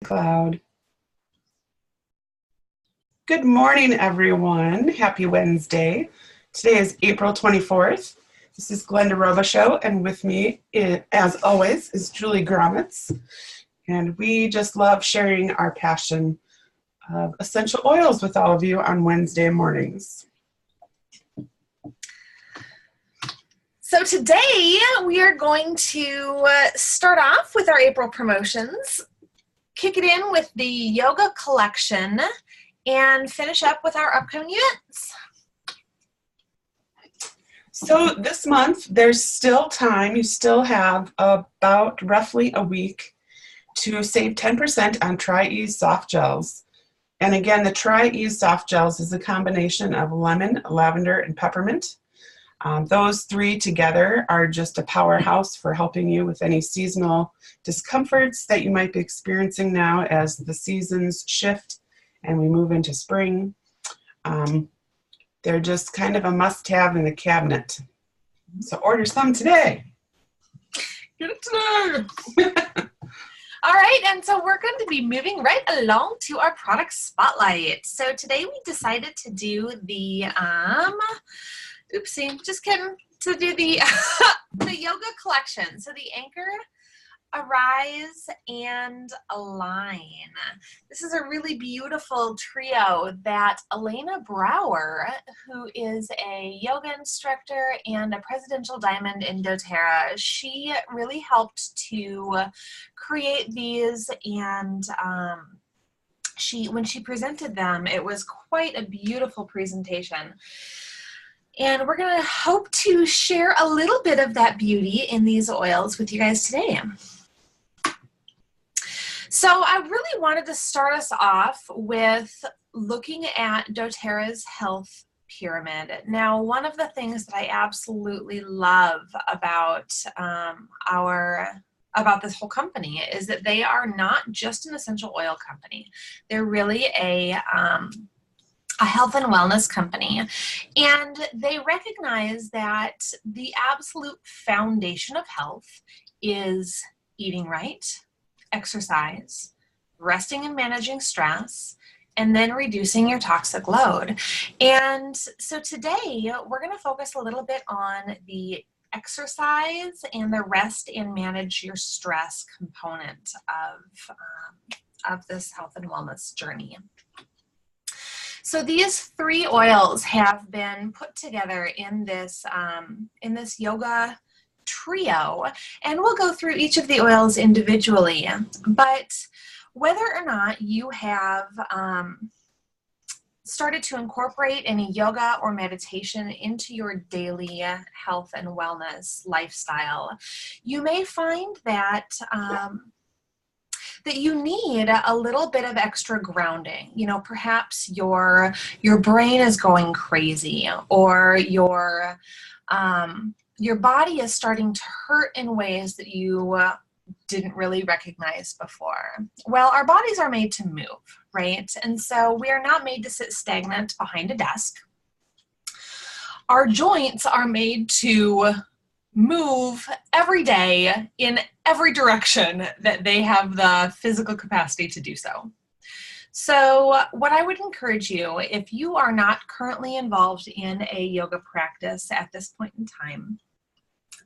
Cloud. Good morning, everyone. Happy Wednesday. Today is April 24th. This is Glenda Robichaux, and with me, as always, is Julie Gromitz. And we just love sharing our passion of essential oils with all of you on Wednesday mornings. So today we are going to start off with our April promotions, kick it in with the yoga collection, and finish up with our upcoming events. So this month, there's still time. You still have about roughly a week to save 10% on Tri-Ease soft gels. And again, the Tri-Ease soft gels is a combination of lemon, lavender, and peppermint. Those three together are just a powerhouse for helping you with any seasonal discomforts that you might be experiencing now as the seasons shift and we move into spring. They're just kind of a must-have in the cabinet. So order some today. Get it today. All right, and so we're going to be moving right along to our product spotlight. So today we decided to do the oopsie, just kidding, to do the the yoga collection. So the Anchor, Arise, and Align. This is a really beautiful trio that Elena Brower, who is a yoga instructor and a presidential diamond in doTERRA, she really helped to create these, and when she presented them, it was quite a beautiful presentation. And we're going to hope to share a little bit of that beauty in these oils with you guys today. So I really wanted to start us off with looking at doTERRA's health pyramid. Now, one of the things that I absolutely love about about this whole company is that they are not just an essential oil company. They're really a health and wellness company, and they recognize that the absolute foundation of health is eating right, exercise, resting and managing stress, and then reducing your toxic load. And so today we're going to focus a little bit on the exercise and the rest and manage your stress component of this health and wellness journey. So these three oils have been put together in this yoga trio, and we'll go through each of the oils individually. But whether or not you have started to incorporate any yoga or meditation into your daily health and wellness lifestyle, you may find that that you need a little bit of extra grounding. You know, perhaps your brain is going crazy, or your body is starting to hurt in ways that you didn't really recognize before. Well, our bodies are made to move, right? And so we are not made to sit stagnant behind a desk. Our joints are made to move every day in every direction that they have the physical capacity to do so. So what I would encourage you, if you are not currently involved in a yoga practice at this point in time,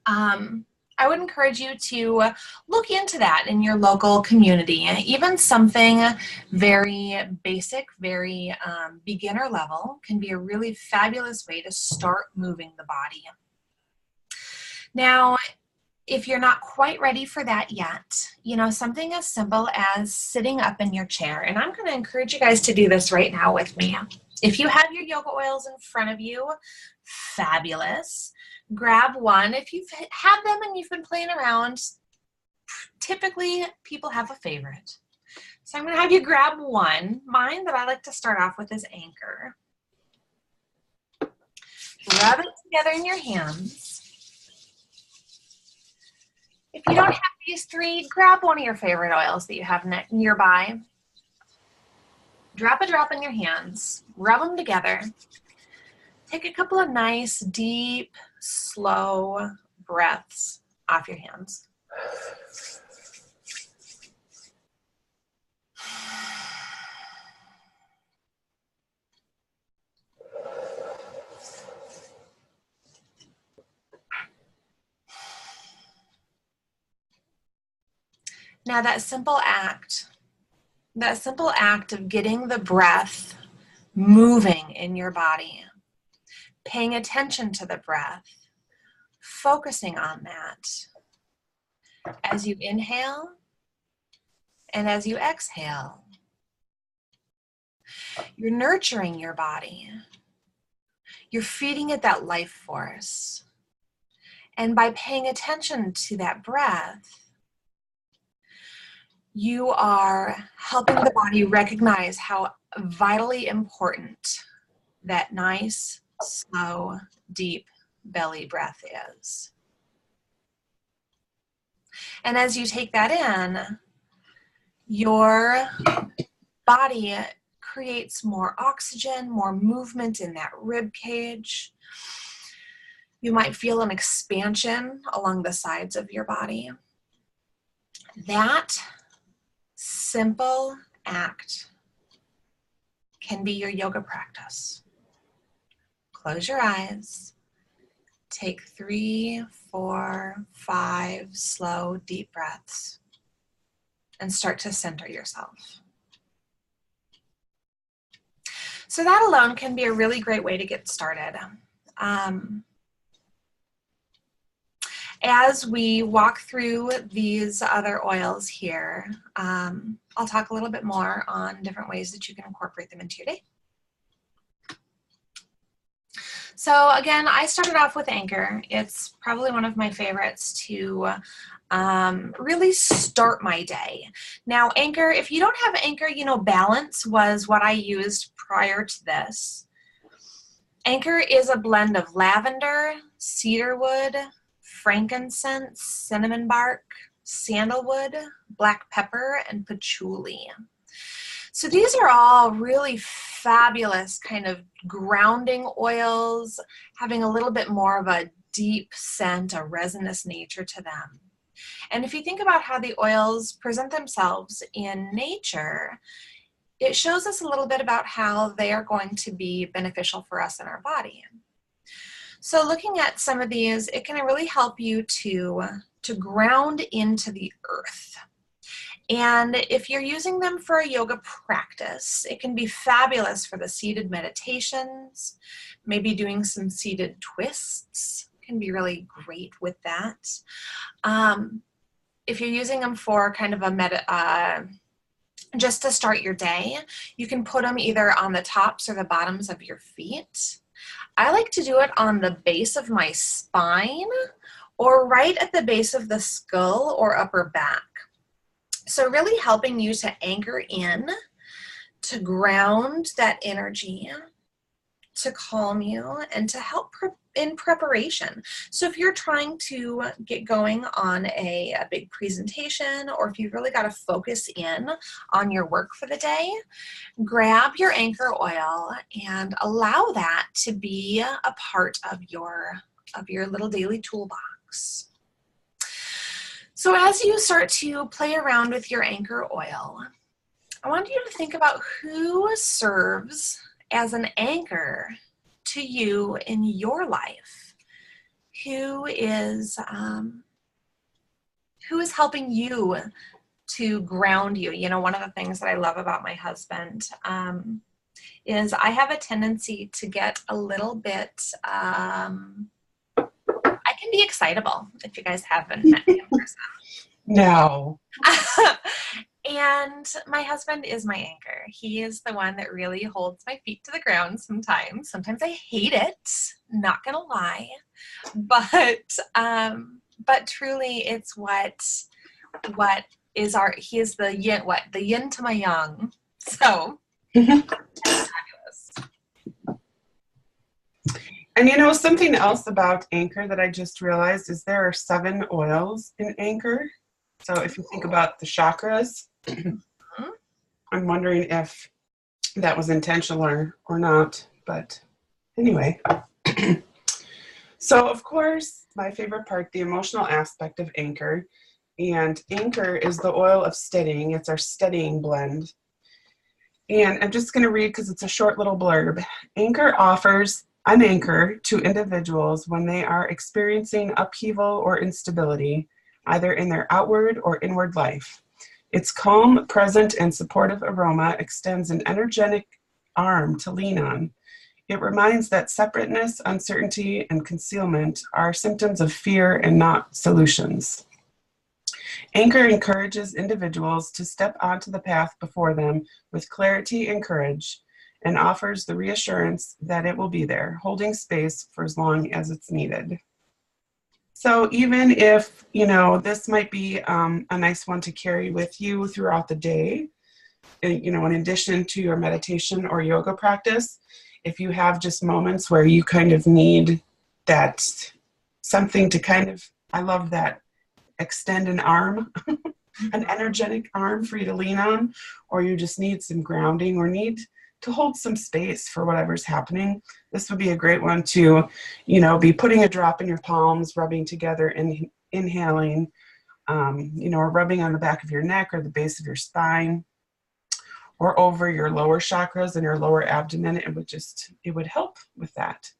I would encourage you to look into that in your local community. Even something very basic, very beginner level can be a really fabulous way to start moving the body. Now, if you're not quite ready for that yet, you know, something as simple as sitting up in your chair, and I'm going to encourage you guys to do this right now with me. If you have your yoga oils in front of you, fabulous. Grab one. If you've had them and you've been playing around, typically people have a favorite. So I'm going to have you grab one. Mine that I like to start off with is Anchor. Rub it together in your hands. If you don't have these three, grab one of your favorite oils that you have nearby. Drop a drop in your hands. Rub them together. Take a couple of nice, deep, slow breaths off your hands. Now that simple act of getting the breath moving in your body, paying attention to the breath, focusing on that as you inhale and as you exhale. You're nurturing your body. You're feeding it that life force. And by paying attention to that breath, you are helping the body recognize how vitally important that nice, slow, deep belly breath is. And as you take that in, your body creates more oxygen, more movement in that rib cage. You might feel an expansion along the sides of your body. That simple act can be your yoga practice. Close your eyes. Take 3, 4, 5 slow, deep breaths and start to center yourself. So that alone can be a really great way to get started. As we walk through these other oils here, I'll talk a little bit more on different ways that you can incorporate them into your day. So again, I started off with Anchor. It's probably one of my favorites to really start my day. Now Anchor, if you don't have Anchor, you know, Balance was what I used prior to this. Anchor is a blend of lavender, cedarwood, frankincense, cinnamon bark, sandalwood, black pepper, and patchouli. So these are all really fabulous kind of grounding oils, having a little bit more of a deep scent, a resinous nature to them. And if you think about how the oils present themselves in nature, it shows us a little bit about how they are going to be beneficial for us in our body. So looking at some of these, it can really help you to ground into the earth. And if you're using them for a yoga practice, it can be fabulous for the seated meditations. Maybe doing some seated twists can be really great with that. If you're using them for kind of a just to start your day, you can put them either on the tops or the bottoms of your feet. I like to do it on the base of my spine or right at the base of the skull or upper back. So really helping you to anchor in, to ground that energy, to calm you, and to help in preparation. So if you're trying to get going on a big presentation, or if you've really got to focus in on your work for the day, grab your Anchor oil and allow that to be a part of your little daily toolbox. So as you start to play around with your Anchor oil, I want you to think about who serves as an anchor to you in your life. Who is helping you to ground you? You know, one of the things that I love about my husband is I have a tendency to get a little bit, I can be excitable, if you guys haven't met me in person. No. And my husband is my anchor. He is the one that really holds my feet to the ground sometimes. Sometimes I hate it, not gonna lie. But truly it's what is he is the yin, the yin to my yang. So it's fabulous. And you know, something else about Anchor that I just realized is there are 7 oils in Anchor. So if you think about the chakras, I'm wondering if that was intentional or not, but anyway. So of course, my favorite part, the emotional aspect of Anchor, and Anchor is the oil of steadying. It's our steadying blend. And I'm just going to read because it's a short little blurb. Anchor offers an anchor to individuals when they are experiencing upheaval or instability, either in their outward or inward life. Its calm, present, and supportive aroma extends an energetic arm to lean on. It reminds that separateness, uncertainty, and concealment are symptoms of fear and not solutions. Anchor encourages individuals to step onto the path before them with clarity and courage, and offers the reassurance that it will be there, holding space for as long as it's needed. So even if, this might be a nice one to carry with you throughout the day, in addition to your meditation or yoga practice, if you have just moments where you kind of need that something to I love that, extend an arm, an energetic arm for you to lean on, or you just need some grounding or need to hold some space for whatever's happening, this would be a great one to, be putting a drop in your palms, rubbing together and inhaling, or rubbing on the back of your neck or the base of your spine, or over your lower chakras and your lower abdomen. It would help with that.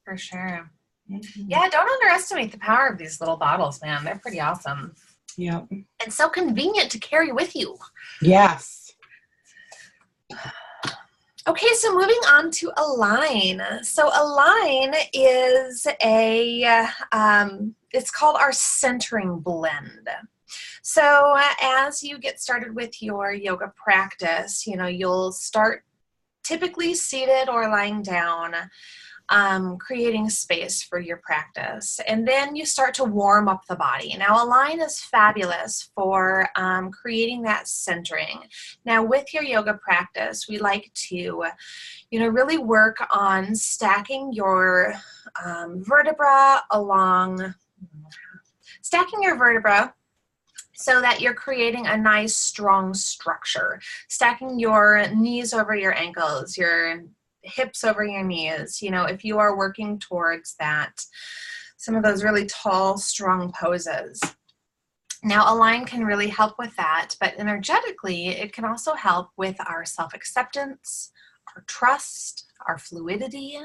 For sure. Mm-hmm. Yeah, don't underestimate the power of these little bottles, man. They're pretty awesome. Yeah. And so convenient to carry with you. Yes. Okay, so moving on to Align. So Align is it's called our centering blend. So as you get started with your yoga practice, you'll start typically seated or lying down, creating space for your practice. And then you start to warm up the body. Now, Align is fabulous for creating that centering. Now, with your yoga practice, we like to, really work on stacking your vertebra so that you're creating a nice, strong structure. Stacking your knees over your ankles, your hips over your knees, if you are working towards that, some of those really tall, strong poses. Now, Align can really help with that, but energetically, it can also help with our self-acceptance, our trust, our fluidity,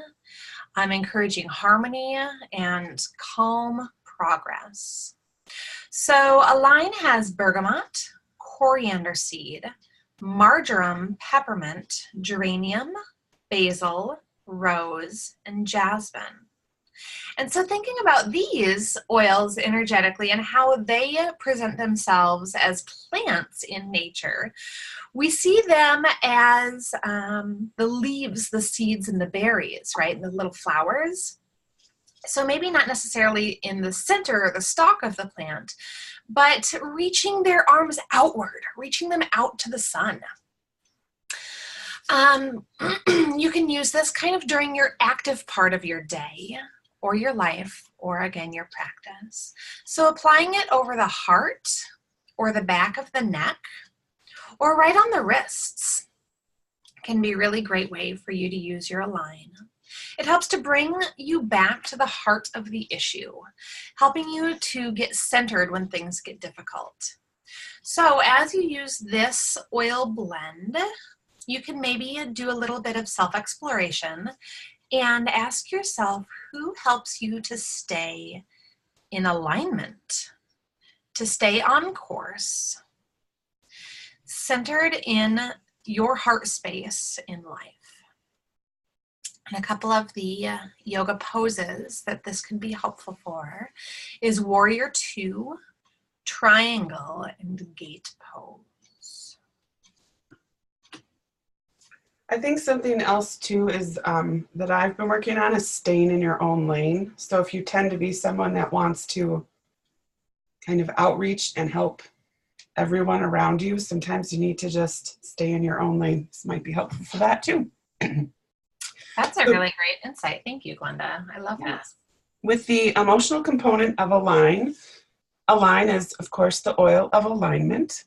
encouraging harmony and calm progress. So Align has bergamot, coriander seed, marjoram, peppermint, geranium, basil, rose, and jasmine. And so thinking about these oils energetically and how they present themselves as plants in nature, we see them as the leaves, the seeds, and the berries, right? And the little flowers. So maybe not necessarily in the center or the stalk of the plant, but reaching their arms outward, reaching them out to the sun. You can use this kind of during your active part of your day or your life, or again, your practice. So applying it over the heart or the back of the neck or right on the wrists can be a really great way for you to use your Align. It helps to bring you back to the heart of the issue, helping you to get centered when things get difficult. So as you use this oil blend, you can maybe do a little bit of self-exploration and ask yourself who helps you to stay in alignment, to stay on course, centered in your heart space in life. And a couple of the yoga poses that this can be helpful for is Warrior Two, Triangle, and Gate Pose. I think something else too is that I've been working on is staying in your own lane. So if you tend to be someone that wants to kind of outreach and help everyone around you, sometimes you need to just stay in your own lane. This might be helpful for that too. That's a really great insight. Thank you, Glenda. I love that. With the emotional component of Align, Align is, of course, the oil of alignment.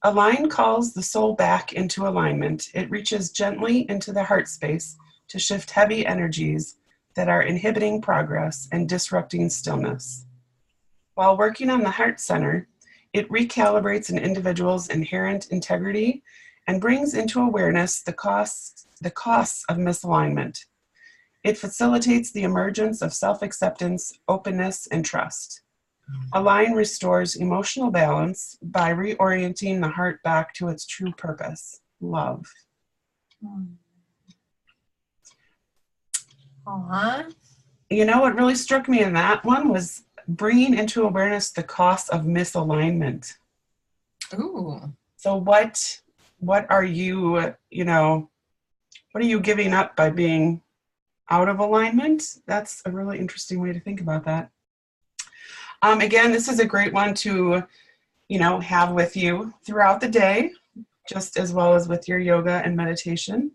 Align calls the soul back into alignment. It reaches gently into the heart space to shift heavy energies that are inhibiting progress and disrupting stillness. While working on the heart center, it recalibrates an individual's inherent integrity and brings into awareness the costs of misalignment. It facilitates the emergence of self-acceptance, openness, and trust. Align restores emotional balance by reorienting the heart back to its true purpose, love. Aww. You know what really struck me in that one was bringing into awareness the cost of misalignment. Ooh. So what are you, what are you giving up by being out of alignment? That's a really interesting way to think about that. Again, this is a great one to, have with you throughout the day, just as well as with your yoga and meditation.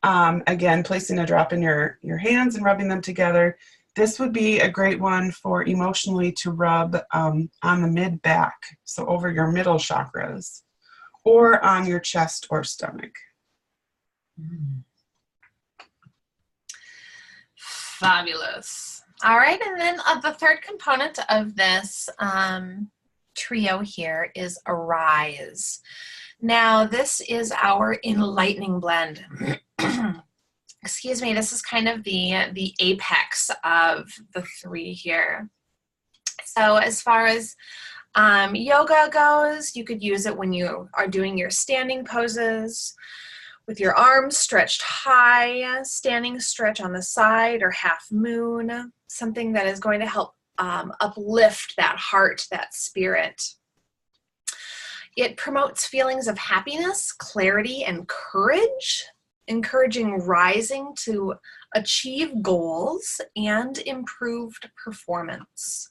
Again, placing a drop in your hands and rubbing them together. This would be a great one for emotionally to rub on the mid-back, so over your middle chakras, or on your chest or stomach. Fabulous. All right, and then the third component of this trio here is Arise. Now, this is our enlightening blend. Excuse me, this is kind of the apex of the three here. So as far as yoga goes, you could use it when you are doing your standing poses with your arms stretched high, standing stretch on the side or half moon, something that is going to help uplift that heart, that spirit. It promotes feelings of happiness, clarity, and courage, encouraging rising to achieve goals and improved performance.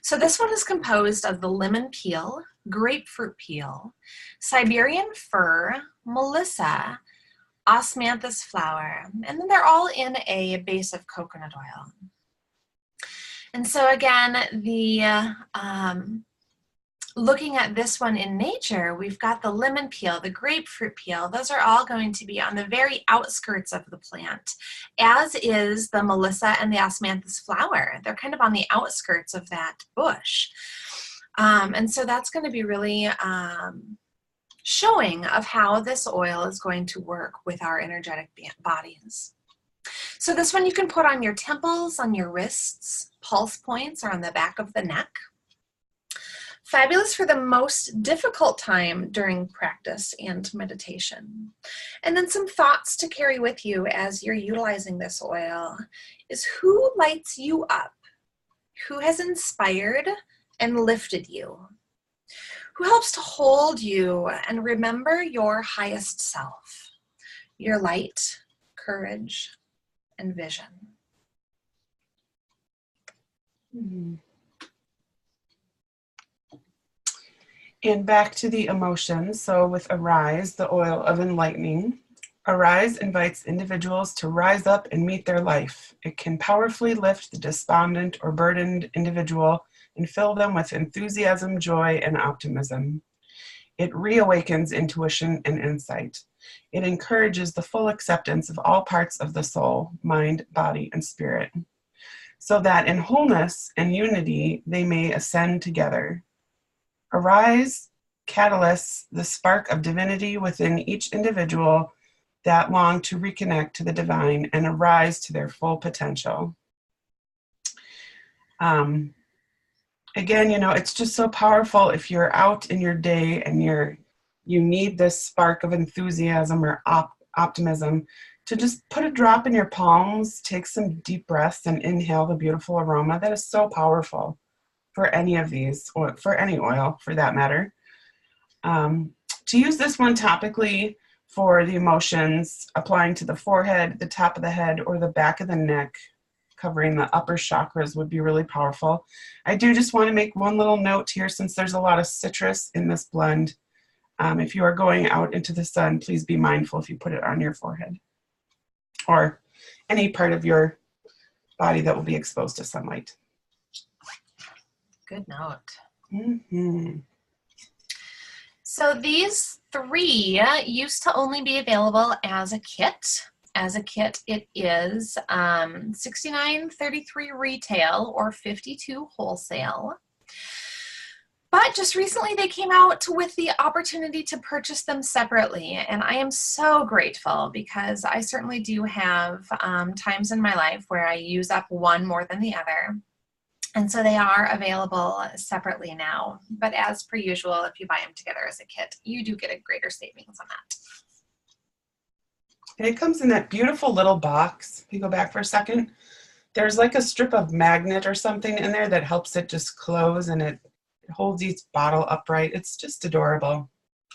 So this one is composed of the lemon peel, grapefruit peel, Siberian fir, melissa, osmanthus flower, and then they're all in a base of coconut oil. And so again, looking at this one in nature, we've got the lemon peel, the grapefruit peel. Those are all going to be on the very outskirts of the plant, as is the melissa and the osmanthus flower. They're kind of on the outskirts of that bush. And so that's going to be really showing of how this oil is going to work with our energetic bodies. So this one you can put on your temples, on your wrists, pulse points, or on the back of the neck. Fabulous for the most difficult time during practice and meditation. And then some thoughts to carry with you as you're utilizing this oil is who lights you up? Who has inspired and lifted you? Who helps to hold you and remember your highest self, your light, courage, and vision? Mm-hmm. And back to the emotions. So with Arise, the oil of enlightening, Arise invites individuals to rise up and meet their life. It can powerfully lift the despondent or burdened individual and fill them with enthusiasm, joy, and optimism. It reawakens intuition and insight. It encourages the full acceptance of all parts of the soul, mind, body, and spirit, so that in wholeness and unity they may ascend together. Arise catalysts the spark of divinity within each individual that long to reconnect to the divine and arise to their full potential. Again, it's just so powerful if you're out in your day and you need this spark of enthusiasm or optimism to just put a drop in your palms, take some deep breaths, and inhale the beautiful aroma that is so powerful for any of these, or for any oil for that matter. To use this one topically for the emotions, applying to the forehead, the top of the head, or the back of the neck, covering the upper chakras would be really powerful. I do just want to make one little note here, since there's a lot of citrus in this blend. If you are going out into the sun, please be mindful if you put it on your forehead or any part of your body that will be exposed to sunlight. Good note. Mm-hmm. So these three used to only be available as a kit. As a kit, it is $69.33 retail or $52 wholesale. But just recently they came out with the opportunity to purchase them separately, and I am so grateful because I certainly do have times in my life where I use up one more than the other. And so they are available separately now. But as per usual, if you buy them together as a kit, you do get a greater savings on that. And it comes in that beautiful little box. If you go back for a second, there's like a strip of magnet or something in there that helps it just close, and it holds each bottle upright. It's just adorable.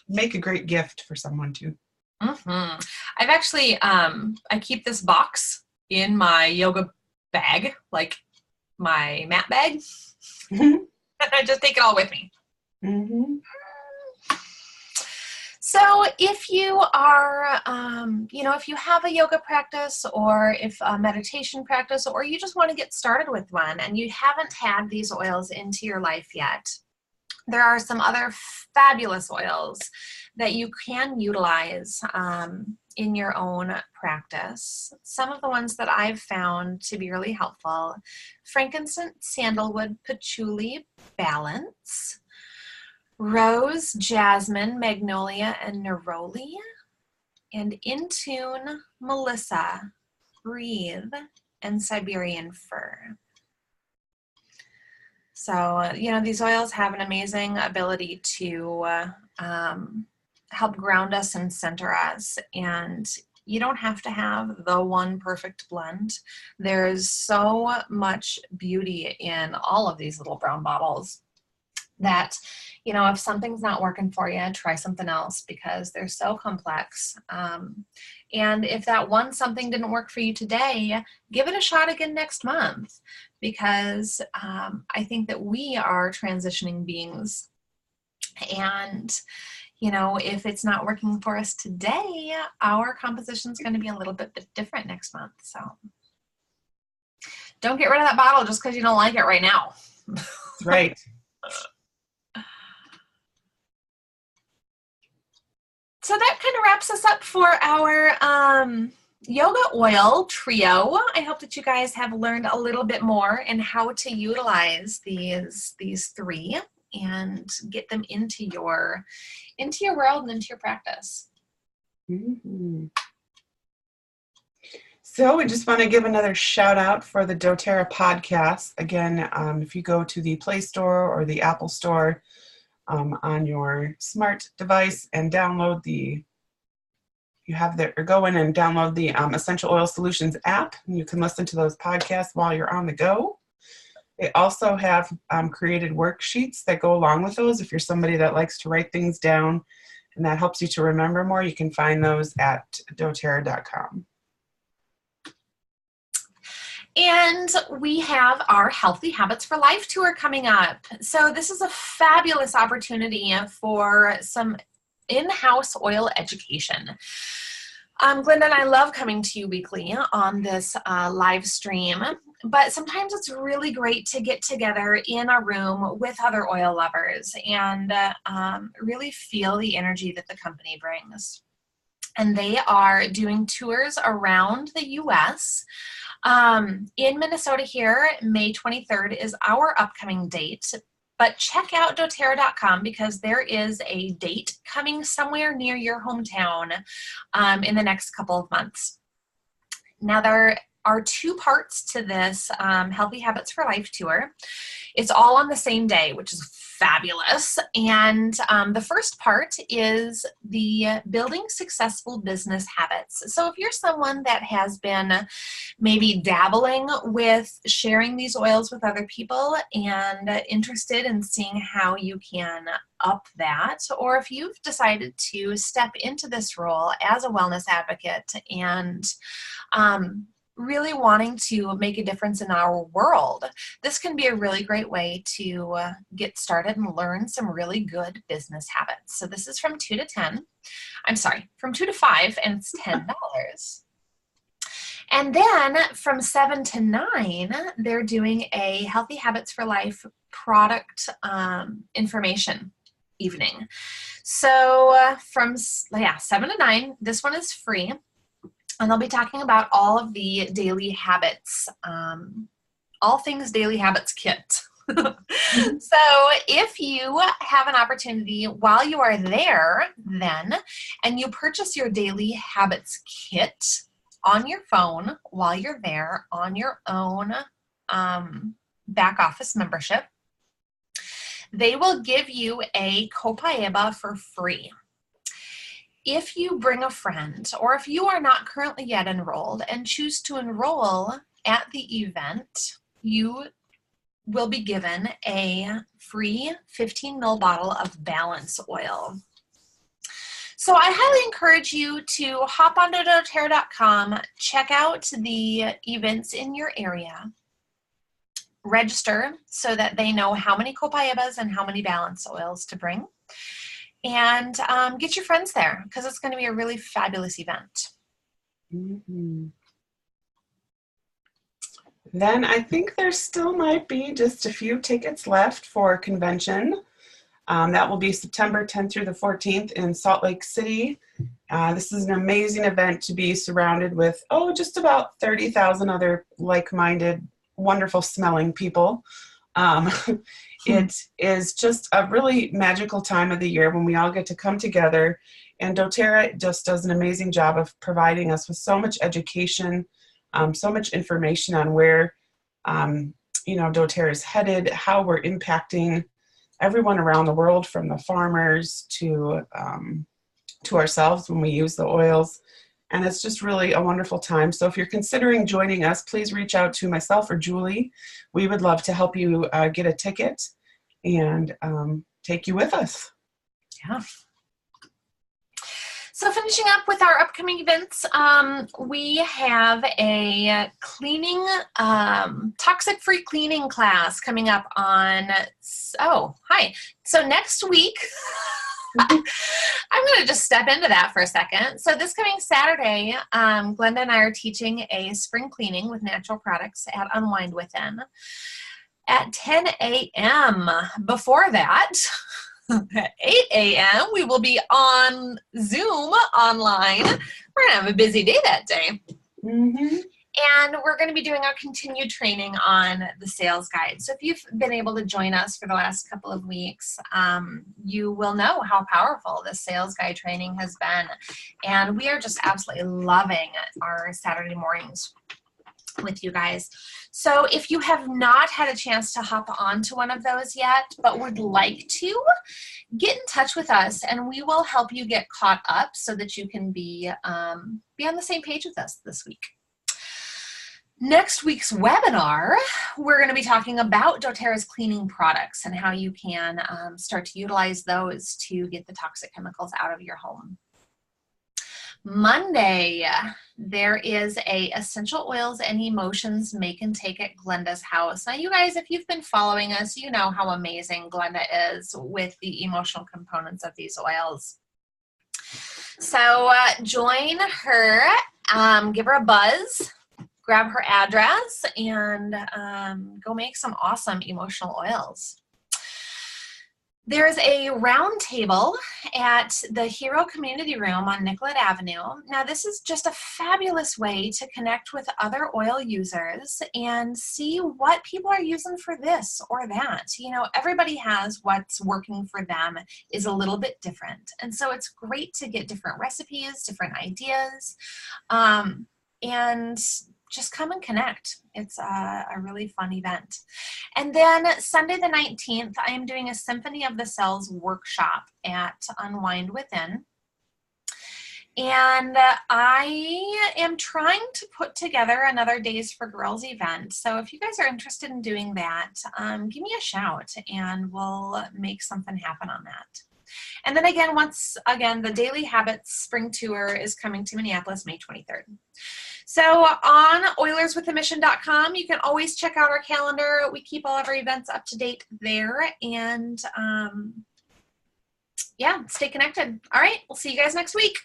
Make a great gift for someone too. Mm-hmm. I've actually, I keep this box in my yoga bag, like my mat bag. And I just take it all with me. Mm-hmm. So if you are, if you have a yoga practice or if a meditation practice, or you just want to get started with one and you haven't had these oils into your life yet, there are some other fabulous oils that you can utilize in your own practice. Some of the ones that I've found to be really helpful: frankincense, sandalwood, patchouli, balance, rose, jasmine, magnolia, and neroli, and intune, melissa, breathe, and Siberian fir. So, these oils have an amazing ability to help ground us and center us. And you don't have to have the one perfect blend. There's so much beauty in all of these little brown bottles that, if something's not working for you, try something else, because they're so complex. And if that one something didn't work for you today, give it a shot again next month, because I think that we are transitioning beings. And, if it's not working for us today, our composition is going to be a little bit different next month. So don't get rid of that bottle just because you don't like it right now. Right. So that kind of wraps us up for our yoga oil trio. I hope that you guys have learned a little bit more in how to utilize these three and get them into your world and into your practice. Mm-hmm. So we just want to give another shout out for the doTERRA podcast. Again, if you go to the Play Store or the Apple Store on your smart device and download go in and download the Essential Oil Solutions app, and you can listen to those podcasts while you're on the go. They also have created worksheets that go along with those. If you're somebody that likes to write things down and that helps you to remember more, you can find those at doTERRA.com. And we have our Healthy Habits for Life tour coming up. So this is a fabulous opportunity for some in-house oil education. Glenda and I love coming to you weekly on this live stream, but sometimes it's really great to get together in a room with other oil lovers and really feel the energy that the company brings. And they are doing tours around the U.S. In Minnesota here, May 23rd is our upcoming date. But check out doTERRA.com, because there is a date coming somewhere near your hometown in the next couple of months. Now, there are two parts to this Healthy Habits for Life tour. It's all on the same day, which is fabulous. And the first part is the building successful business habits. So if you're someone that has been maybe dabbling with sharing these oils with other people and interested in seeing how you can up that, or if you've decided to step into this role as a wellness advocate and really wanting to make a difference in our world, this can be a really great way to get started and learn some really good business habits. So this is from 2 to 5, and it's $10. And then from 7 to 9, they're doing a Healthy Habits for Life product information evening. So from 7 to 9, this one is free. And they'll be talking about all of the daily habits, all things daily habits kit. So if you have an opportunity while you are there then, and you purchase your daily habits kit on your phone while you're there on your own back office membership, they will give you a Copaiba for free. If you bring a friend, or if you are not currently yet enrolled and choose to enroll at the event, you will be given a free 15 ml bottle of Balance Oil. So I highly encourage you to hop onto doterra.com, check out the events in your area, register so that they know how many Copaibas and how many Balance Oils to bring, and get your friends there, because it's going to be a really fabulous event. Mm-hmm. Then I think there still might be just a few tickets left for convention. That will be September 10th through the 14th in Salt Lake City. This is an amazing event to be surrounded with, just about 30,000 other like-minded, wonderful smelling people. It is just a really magical time of the year when we all get to come together, and doTERRA just does an amazing job of providing us with so much education, so much information on where doTERRA is headed, how we're impacting everyone around the world, from the farmers to ourselves when we use the oils. And it's just really a wonderful time. So if you're considering joining us, please reach out to myself or Julie. We would love to help you get a ticket and take you with us. Yeah. So finishing up with our upcoming events, we have a cleaning, toxic-free cleaning class coming up on, So next week, I'm going to just step into that for a second. So this coming Saturday, Glenda and I are teaching a spring cleaning with natural products at Unwind Within at 10 a.m. Before that, at 8 a.m., we will be on Zoom online. We're going to have a busy day that day. Mm-hmm. And we're going to be doing our continued training on the sales guide. So if you've been able to join us for the last couple of weeks, you will know how powerful this sales guide training has been. And we are just absolutely loving our Saturday mornings with you guys. So if you have not had a chance to hop onto one of those yet, but would like to, get in touch with us and we will help you get caught up so that you can be on the same page with us this week. Next week's webinar, we're going to be talking about doTERRA's cleaning products and how you can start to utilize those to get the toxic chemicals out of your home. Monday, there is a essential oils and emotions make and take at Glenda's house. Now, you guys, if you've been following us, you know how amazing Glenda is with the emotional components of these oils. So join her, give her a buzz, grab her address, and go make some awesome emotional oils. There's a round table at the Hero Community Room on Nicollet Avenue. Now, this is just a fabulous way to connect with other oil users and see what people are using for this or that. You know, everybody has what's working for them is a little bit different. And so it's great to get different recipes, different ideas, and just come and connect. It's a really fun event. And then Sunday the 19th, I am doing a Symphony of the Cells workshop at Unwind Within. And I am trying to put together another Days for Girls event. So if you guys are interested in doing that, give me a shout and we'll make something happen on that. And then again, the Daily Habits Spring Tour is coming to Minneapolis, May 23rd. So on OilersWithAMission.com, you can always check out our calendar. We keep all of our events up to date there. And yeah, stay connected. All right, we'll see you guys next week.